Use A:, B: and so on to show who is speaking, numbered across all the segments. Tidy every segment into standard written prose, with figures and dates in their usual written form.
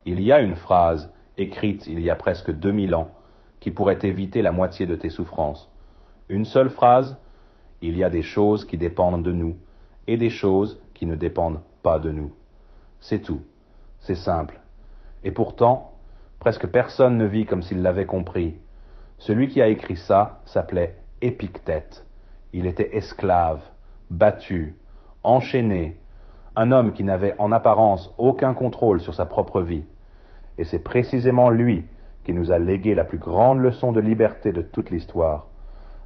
A: Il y a une phrase, écrite il y a presque 2000 ans, qui pourrait éviter la moitié de tes souffrances. Une seule phrase, il y a des choses qui dépendent de nous, et des choses qui ne dépendent pas de nous. C'est tout. C'est simple. Et pourtant, presque personne ne vit comme s'il l'avait compris. Celui qui a écrit ça s'appelait Épictète. Il était esclave, battu, enchaîné, un homme qui n'avait en apparence aucun contrôle sur sa propre vie. Et c'est précisément lui qui nous a légué la plus grande leçon de liberté de toute l'histoire.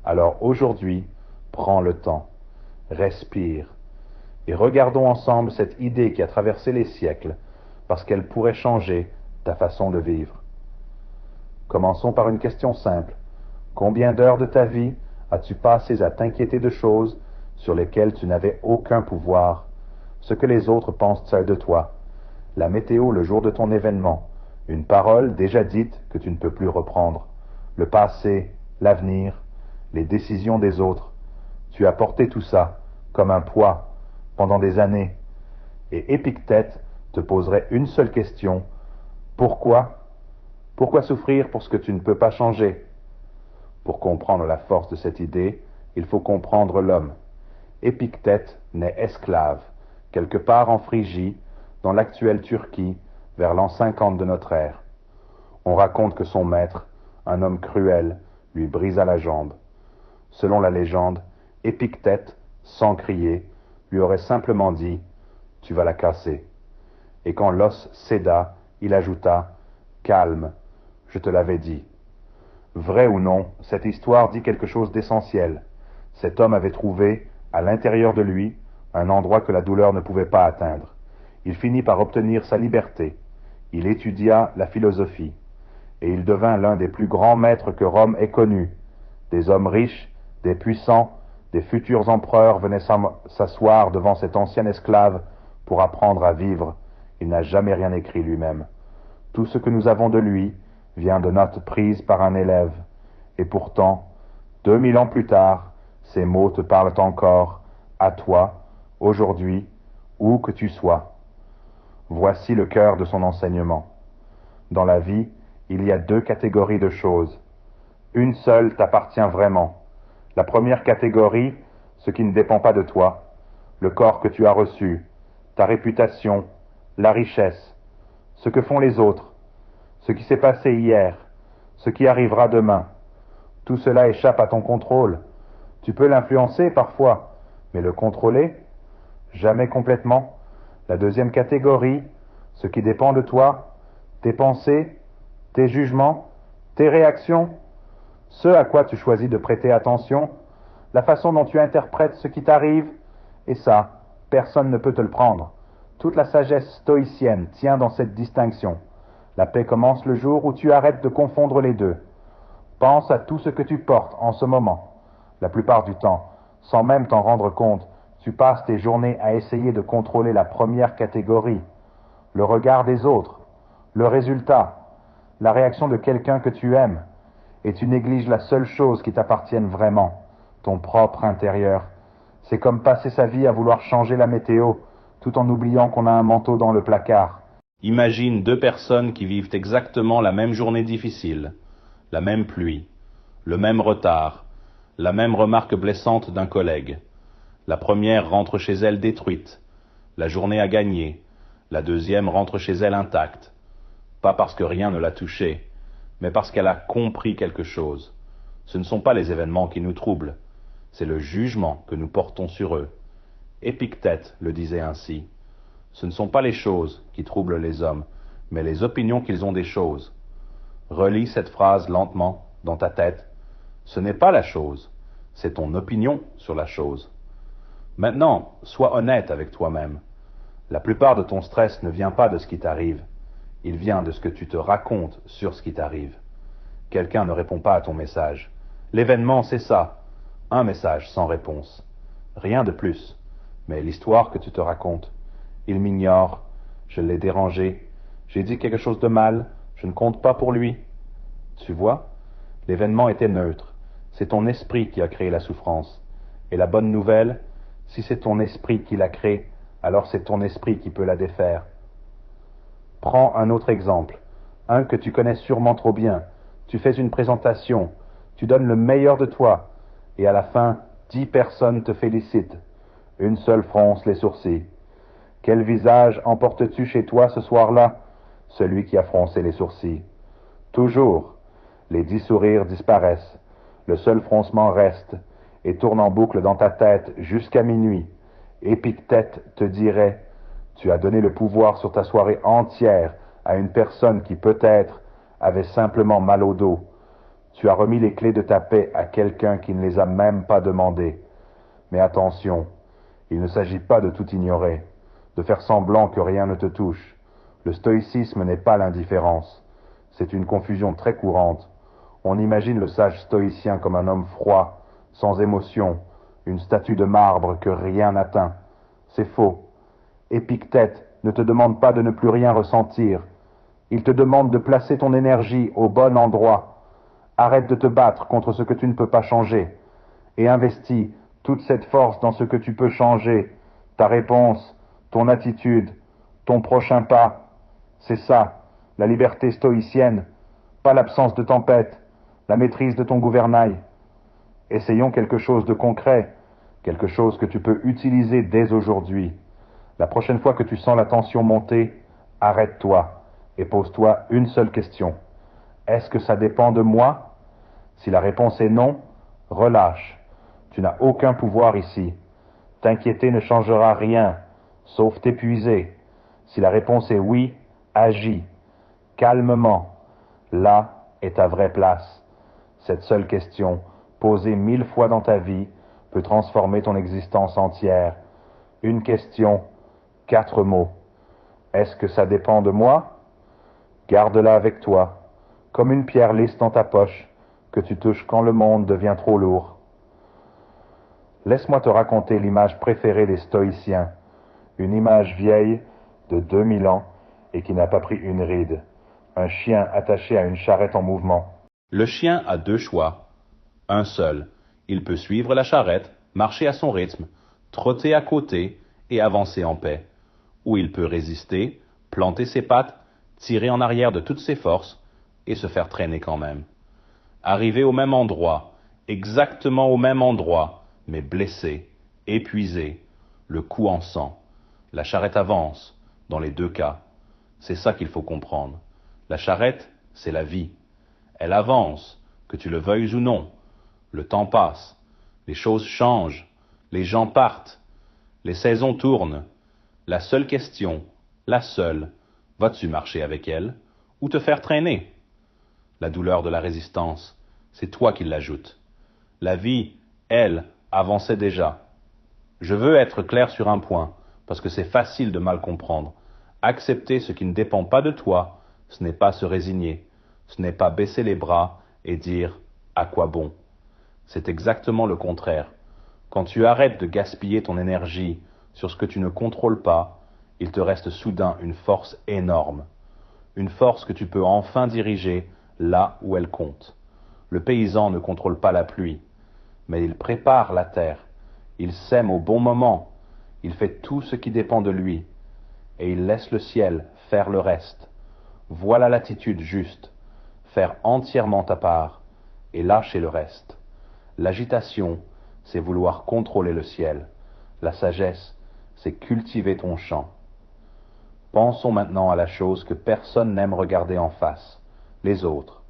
A: Alors aujourd'hui, prends le temps, respire, et regardons ensemble cette idée qui a traversé les siècles, parce qu'elle pourrait changer ta façon de vivre. Commençons par une question simple. Combien d'heures de ta vie as-tu passé à t'inquiéter de choses sur lesquelles tu n'avais aucun pouvoir, ce que les autres pensent de toi, la météo le jour de ton événement, une parole déjà dite que tu ne peux plus reprendre, le passé, l'avenir, les décisions des autres. Tu as porté tout ça comme un poids pendant des années. Et Épictète te poserait une seule question. Pourquoi? Pourquoi souffrir pour ce que tu ne peux pas changer? Pour comprendre la force de cette idée, il faut comprendre l'homme. Épictète naît esclave, quelque part en Phrygie, dans l'actuelle Turquie, vers l'an 50 de notre ère. On raconte que son maître, un homme cruel, lui brisa la jambe. Selon la légende, Épictète, sans crier, lui aurait simplement dit « Tu vas la casser ». Et quand l'os céda, il ajouta « Calme, je te l'avais dit ». Vrai ou non, cette histoire dit quelque chose d'essentiel. Cet homme avait trouvé, à l'intérieur de lui, un endroit que la douleur ne pouvait pas atteindre. Il finit par obtenir sa liberté. Il étudia la philosophie. Et il devint l'un des plus grands maîtres que Rome ait connus. Des hommes riches, des puissants, des futurs empereurs venaient s'asseoir devant cet ancien esclave pour apprendre à vivre. Il n'a jamais rien écrit lui-même. Tout ce que nous avons de lui vient de notes prises par un élève. Et pourtant, 2000 ans plus tard, ces mots te parlent encore, à toi, aujourd'hui, où que tu sois. Voici le cœur de son enseignement. Dans la vie, il y a deux catégories de choses. Une seule t'appartient vraiment. La première catégorie, ce qui ne dépend pas de toi, le corps que tu as reçu, ta réputation, la richesse, ce que font les autres, ce qui s'est passé hier, ce qui arrivera demain. Tout cela échappe à ton contrôle. Tu peux l'influencer parfois, mais le contrôler? Jamais complètement. La deuxième catégorie, ce qui dépend de toi, tes pensées, tes jugements, tes réactions, ce à quoi tu choisis de prêter attention, la façon dont tu interprètes ce qui t'arrive, et ça, personne ne peut te le prendre. Toute la sagesse stoïcienne tient dans cette distinction. La paix commence le jour où tu arrêtes de confondre les deux. Pense à tout ce que tu portes en ce moment. La plupart du temps, sans même t'en rendre compte, tu passes tes journées à essayer de contrôler la première catégorie, le regard des autres, le résultat, la réaction de quelqu'un que tu aimes, et tu négliges la seule chose qui t'appartienne vraiment, ton propre intérieur. C'est comme passer sa vie à vouloir changer la météo, tout en oubliant qu'on a un manteau dans le placard. Imagine deux personnes qui vivent exactement la même journée difficile, la même pluie, le même retard, la même remarque blessante d'un collègue. La première rentre chez elle détruite, la journée a gagné, la deuxième rentre chez elle intacte. Pas parce que rien ne l'a touchée, mais parce qu'elle a compris quelque chose. Ce ne sont pas les événements qui nous troublent, c'est le jugement que nous portons sur eux. Épictète le disait ainsi. Ce ne sont pas les choses qui troublent les hommes, mais les opinions qu'ils ont des choses. Relis cette phrase lentement dans ta tête. Ce n'est pas la chose, c'est ton opinion sur la chose. Maintenant, sois honnête avec toi-même. La plupart de ton stress ne vient pas de ce qui t'arrive. Il vient de ce que tu te racontes sur ce qui t'arrive. Quelqu'un ne répond pas à ton message. L'événement, c'est ça. Un message sans réponse. Rien de plus. Mais l'histoire que tu te racontes. Il m'ignore. Je l'ai dérangé. J'ai dit quelque chose de mal. Je ne compte pas pour lui. Tu vois? L'événement était neutre. C'est ton esprit qui a créé la souffrance. Et la bonne nouvelle, si c'est ton esprit qui l'a créée, alors c'est ton esprit qui peut la défaire. Prends un autre exemple, un que tu connais sûrement trop bien. Tu fais une présentation, tu donnes le meilleur de toi, et à la fin, 10 personnes te félicitent. Une seule fronce les sourcils. Quel visage emportes-tu chez toi ce soir-là? Celui qui a froncé les sourcils. Toujours, les 10 sourires disparaissent, le seul froncement reste, et tourne en boucle dans ta tête jusqu'à minuit. Épictète te dirait, tu as donné le pouvoir sur ta soirée entière à une personne qui peut-être avait simplement mal au dos. Tu as remis les clés de ta paix à quelqu'un qui ne les a même pas demandées. Mais attention, il ne s'agit pas de tout ignorer, de faire semblant que rien ne te touche. Le stoïcisme n'est pas l'indifférence. C'est une confusion très courante. On imagine le sage stoïcien comme un homme froid, sans émotion, une statue de marbre que rien n'atteint. C'est faux. Épictète ne te demande pas de ne plus rien ressentir. Il te demande de placer ton énergie au bon endroit. Arrête de te battre contre ce que tu ne peux pas changer et investis toute cette force dans ce que tu peux changer, ta réponse, ton attitude, ton prochain pas. C'est ça, la liberté stoïcienne, pas l'absence de tempête, la maîtrise de ton gouvernail. Essayons quelque chose de concret, quelque chose que tu peux utiliser dès aujourd'hui. La prochaine fois que tu sens la tension monter, arrête-toi et pose-toi une seule question. Est-ce que ça dépend de moi? Si la réponse est non, relâche. Tu n'as aucun pouvoir ici. T'inquiéter ne changera rien, sauf t'épuiser. Si la réponse est oui, agis, calmement. Là est ta vraie place. Cette seule question, posée 1000 fois dans ta vie, peut transformer ton existence entière. Une question, 4 mots. Est-ce que ça dépend de moi? Garde-la avec toi, comme une pierre lisse dans ta poche, que tu touches quand le monde devient trop lourd. Laisse-moi te raconter l'image préférée des stoïciens, une image vieille de 2000 ans et qui n'a pas pris une ride, un chien attaché à une charrette en mouvement.
B: Le chien a 2 choix, un seul. Il peut suivre la charrette, marcher à son rythme, trotter à côté et avancer en paix. Ou il peut résister, planter ses pattes, tirer en arrière de toutes ses forces et se faire traîner quand même. Arriver au même endroit, exactement au même endroit, mais blessé, épuisé, le cou en sang. La charrette avance, dans les 2 cas. C'est ça qu'il faut comprendre. La charrette, c'est la vie. Elle avance, que tu le veuilles ou non. Le temps passe, les choses changent, les gens partent, les saisons tournent. La seule question, la seule, vas-tu marcher avec elle ou te faire traîner? La douleur de la résistance, c'est toi qui l'ajoutes. La vie, elle, avançait déjà. Je veux être clair sur un point, parce que c'est facile de mal comprendre. Accepter ce qui ne dépend pas de toi, ce n'est pas se résigner, ce n'est pas baisser les bras et dire « à quoi bon ?» C'est exactement le contraire. Quand tu arrêtes de gaspiller ton énergie sur ce que tu ne contrôles pas, il te reste soudain une force énorme. Une force que tu peux enfin diriger là où elle compte. Le paysan ne contrôle pas la pluie, mais il prépare la terre. Il sème au bon moment. Il fait tout ce qui dépend de lui. Et il laisse le ciel faire le reste. Voilà l'attitude juste. Faire entièrement ta part et lâcher le reste. L'agitation, c'est vouloir contrôler le ciel. La sagesse, c'est cultiver ton champ. Pensons maintenant à la chose que personne n'aime regarder en face, les autres.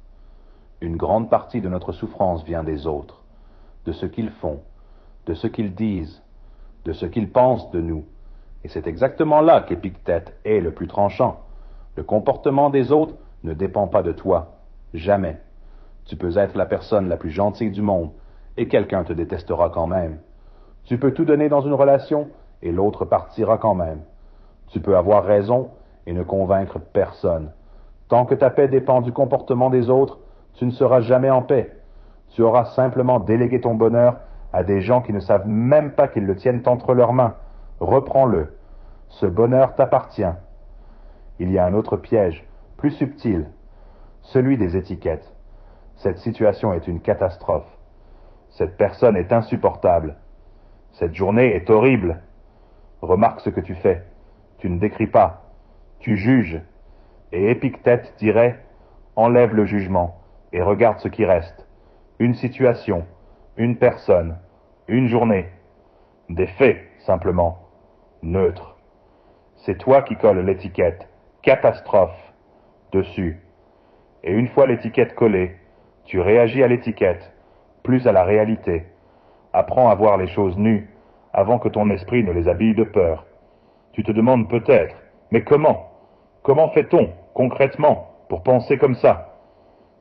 B: Une grande partie de notre souffrance vient des autres, de ce qu'ils font, de ce qu'ils disent, de ce qu'ils pensent de nous. Et c'est exactement là qu'Épictète est le plus tranchant. Le comportement des autres ne dépend pas de toi, jamais. Tu peux être la personne la plus gentille du monde, et quelqu'un te détestera quand même. Tu peux tout donner dans une relation, et l'autre partira quand même. Tu peux avoir raison et ne convaincre personne. Tant que ta paix dépend du comportement des autres, tu ne seras jamais en paix. Tu auras simplement délégué ton bonheur à des gens qui ne savent même pas qu'ils le tiennent entre leurs mains. Reprends-le. Ce bonheur t'appartient. Il y a un autre piège, plus subtil, celui des étiquettes. Cette situation est une catastrophe. Cette personne est insupportable. Cette journée est horrible. Remarque ce que tu fais. Tu ne décris pas. Tu juges.
A: Et Épictète dirait, enlève le jugement et regarde ce qui reste. Une situation, une personne, une journée. Des faits, simplement. Neutres. C'est toi qui colles l'étiquette « catastrophe » dessus. Et une fois l'étiquette collée, tu réagis à l'étiquette, plus à la réalité. Apprends à voir les choses nues, avant que ton esprit ne les habille de peur. Tu te demandes peut-être, mais comment? Comment fait-on, concrètement, pour penser comme ça?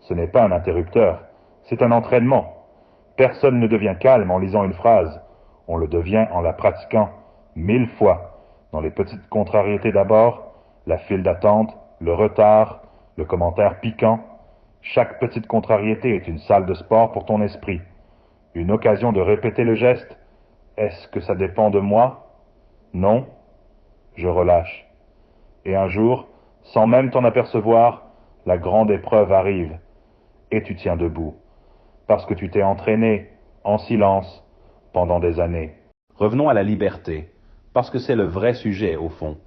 A: Ce n'est pas un interrupteur, c'est un entraînement. Personne ne devient calme en lisant une phrase, on le devient en la pratiquant 1000 fois. Dans les petites contrariétés d'abord, la file d'attente, le retard, le commentaire piquant. Chaque petite contrariété est une salle de sport pour ton esprit. Une occasion de répéter le geste. Est-ce que ça dépend de moi? Non. Je relâche. Et un jour, sans même t'en apercevoir, la grande épreuve arrive. Et tu tiens debout. Parce que tu t'es entraîné, en silence, pendant des années.
B: Revenons à la liberté, parce que c'est le vrai sujet au fond.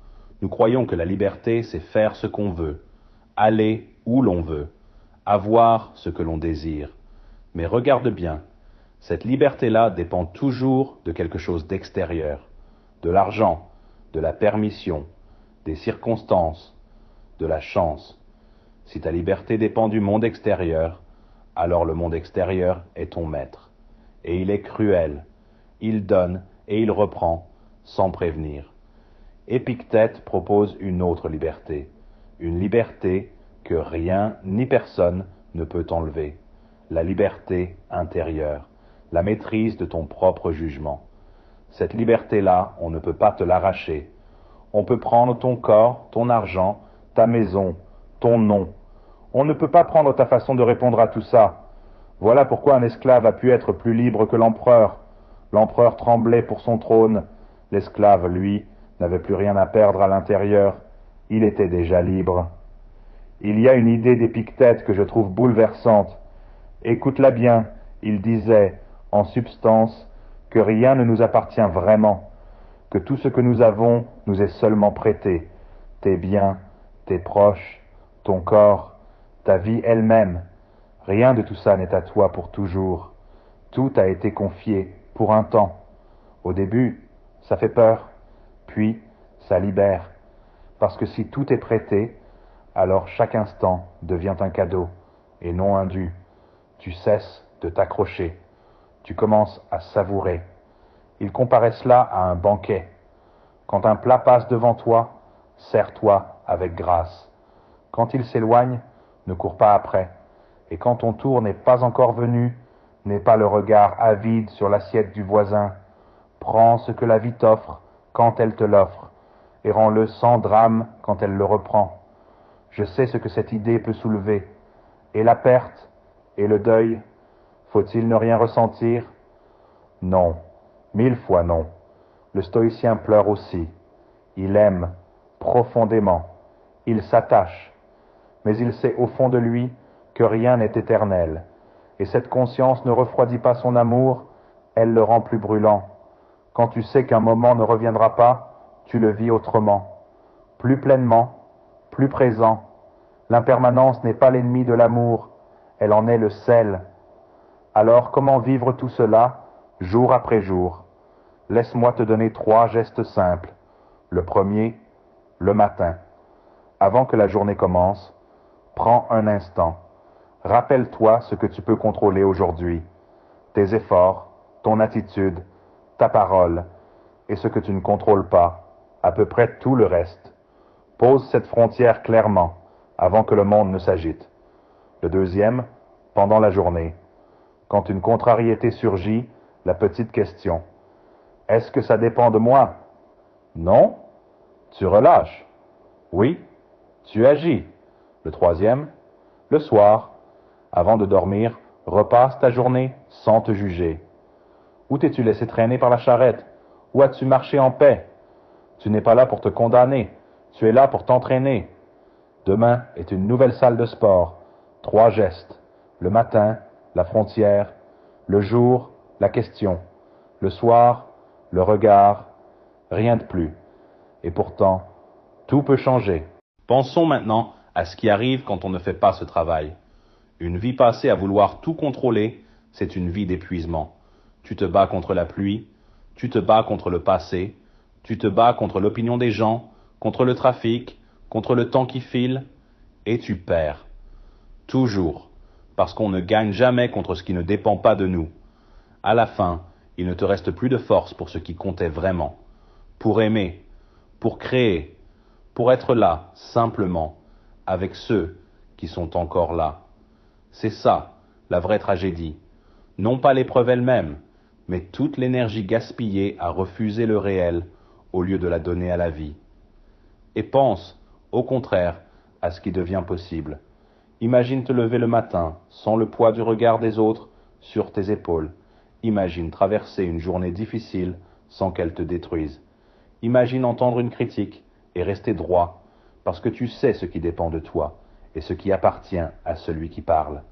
B: Nous croyons que la liberté, c'est faire ce qu'on veut, aller où l'on veut, avoir ce que l'on désire. Mais regarde bien, cette liberté-là dépend toujours de quelque chose d'extérieur, de l'argent, de la permission, des circonstances, de la chance. Si ta liberté dépend du monde extérieur, alors le monde extérieur est ton maître. Et il est cruel. Il donne et il reprend, sans prévenir. Épictète propose une autre liberté. Une liberté que rien ni personne ne peut enlever. La liberté intérieure. La maîtrise de ton propre jugement. Cette liberté-là, on ne peut pas te l'arracher. On peut prendre ton corps, ton argent, ta maison, ton nom. On ne peut pas prendre ta façon de répondre à tout ça. Voilà pourquoi un esclave a pu être plus libre que l'empereur. L'empereur tremblait pour son trône. L'esclave, lui, n'avait plus rien à perdre à l'intérieur. Il était déjà libre. Il y a une idée d'Épictète que je trouve bouleversante. Écoute-la bien, il disait, en substance, que rien ne nous appartient vraiment, que tout ce que nous avons nous est seulement prêté, tes biens, tes proches, ton corps, ta vie elle-même. Rien de tout ça n'est à toi pour toujours. Tout a été confié pour un temps. Au début, ça fait peur, puis ça libère. Parce que si tout est prêté, alors chaque instant devient un cadeau et non un dû. Tu cesses de t'accrocher. Tu commences à savourer. Il comparait cela à un banquet. Quand un plat passe devant toi, sers-toi avec grâce. Quand il s'éloigne, ne cours pas après. Et quand ton tour n'est pas encore venu, n'aie pas le regard avide sur l'assiette du voisin. Prends ce que la vie t'offre quand elle te l'offre, et rends-le sans drame quand elle le reprend. Je sais ce que cette idée peut soulever. Et la perte, et le deuil, faut-il ne rien ressentir? Non, 1000 fois non. Le stoïcien pleure aussi. Il aime, profondément. Il s'attache. Mais il sait au fond de lui que rien n'est éternel. Et cette conscience ne refroidit pas son amour, elle le rend plus brûlant. Quand tu sais qu'un moment ne reviendra pas, tu le vis autrement. Plus pleinement, plus présent. L'impermanence n'est pas l'ennemi de l'amour, elle en est le sel. Alors comment vivre tout cela, jour après jour? Laisse-moi te donner 3 gestes simples. Le premier, le matin. Avant que la journée commence, prends un instant. Rappelle-toi ce que tu peux contrôler aujourd'hui. Tes efforts, ton attitude, ta parole, et ce que tu ne contrôles pas, à peu près tout le reste. Pose cette frontière clairement, avant que le monde ne s'agite. Le deuxième, pendant la journée. Quand une contrariété surgit, la petite question. Est-ce que ça dépend de moi? Non? Tu relâches? Oui? Tu agis? Le troisième, le soir, avant de dormir, repasse ta journée sans te juger. Où t'es-tu laissé traîner par la charrette? Où as-tu marché en paix? Tu n'es pas là pour te condamner, tu es là pour t'entraîner. Demain est une nouvelle salle de sport. 3 gestes. Le matin, la frontière. Le jour, la question. Le soir, le regard. Rien de plus. Et pourtant, tout peut changer.
A: Pensons maintenant à ce qui arrive quand on ne fait pas ce travail. Une vie passée à vouloir tout contrôler, c'est une vie d'épuisement. Tu te bats contre la pluie, tu te bats contre le passé, tu te bats contre l'opinion des gens, contre le trafic, contre le temps qui file, et tu perds. Toujours, parce qu'on ne gagne jamais contre ce qui ne dépend pas de nous. À la fin, il ne te reste plus de force pour ce qui comptait vraiment, pour aimer, pour créer, pour être là, simplement, avec ceux qui sont encore là. C'est ça, la vraie tragédie. Non pas l'épreuve elle-même, mais toute l'énergie gaspillée à refuser le réel au lieu de la donner à la vie. Et pense, au contraire, à ce qui devient possible. Imagine te lever le matin, sans le poids du regard des autres sur tes épaules. Imagine traverser une journée difficile sans qu'elle te détruise. Imagine entendre une critique et rester droit, parce que tu sais ce qui dépend de toi et ce qui appartient à celui qui parle.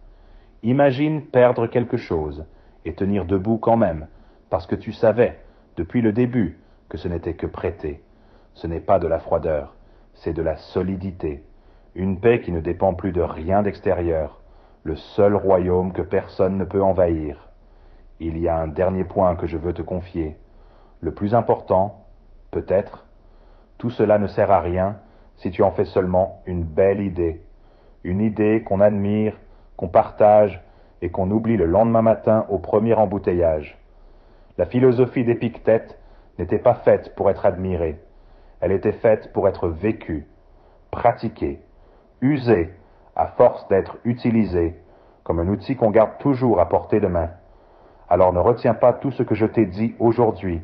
A: Imagine perdre quelque chose et tenir debout quand même, parce que tu savais, depuis le début, que ce n'était que prêter. Ce n'est pas de la froideur, c'est de la solidité. Une paix qui ne dépend plus de rien d'extérieur, le seul royaume que personne ne peut envahir. Il y a un dernier point que je veux te confier. Le plus important, peut-être, tout cela ne sert à rien si tu en fais seulement une belle idée. Une idée qu'on admire, qu'on partage et qu'on oublie le lendemain matin au premier embouteillage. La philosophie d'Épictète n'était pas faite pour être admirée. Elle était faite pour être vécue, pratiquée, usée, à force d'être utilisée, comme un outil qu'on garde toujours à portée de main. Alors ne retiens pas tout ce que je t'ai dit aujourd'hui.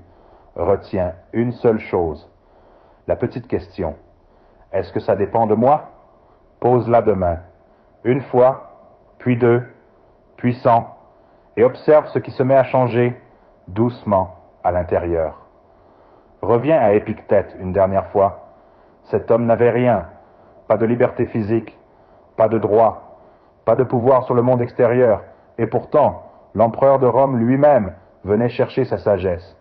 A: Retiens une seule chose. La petite question. Est-ce que ça dépend de moi? Pose-la demain. Une fois, puis deux, puis 100, et observe ce qui se met à changer doucement à l'intérieur. Reviens à Épictète une dernière fois. Cet homme n'avait rien, pas de liberté physique, pas de droit, pas de pouvoir sur le monde extérieur, et pourtant, l'empereur de Rome lui-même venait chercher sa sagesse.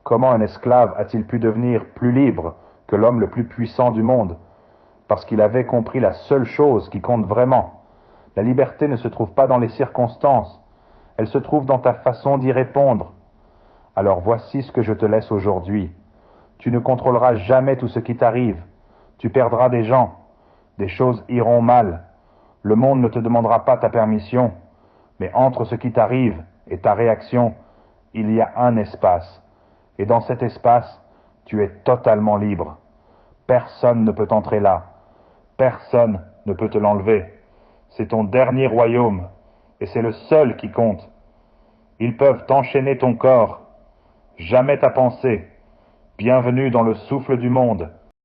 A: Comment un esclave a-t-il pu devenir plus libre que l'homme le plus puissant du monde? Parce qu'il avait compris la seule chose qui compte vraiment. La liberté ne se trouve pas dans les circonstances, elle se trouve dans ta façon d'y répondre. Alors voici ce que je te laisse aujourd'hui. Tu ne contrôleras jamais tout ce qui t'arrive. Tu perdras des gens. Des choses iront mal. Le monde ne te demandera pas ta permission. Mais entre ce qui t'arrive et ta réaction, il y a un espace. Et dans cet espace, tu es totalement libre. Personne ne peut entrer là. Personne ne peut te l'enlever. C'est ton dernier royaume. Et c'est le seul qui compte. Ils peuvent enchaîner ton corps. Jamais ta pensée. Bienvenue dans le souffle du monde.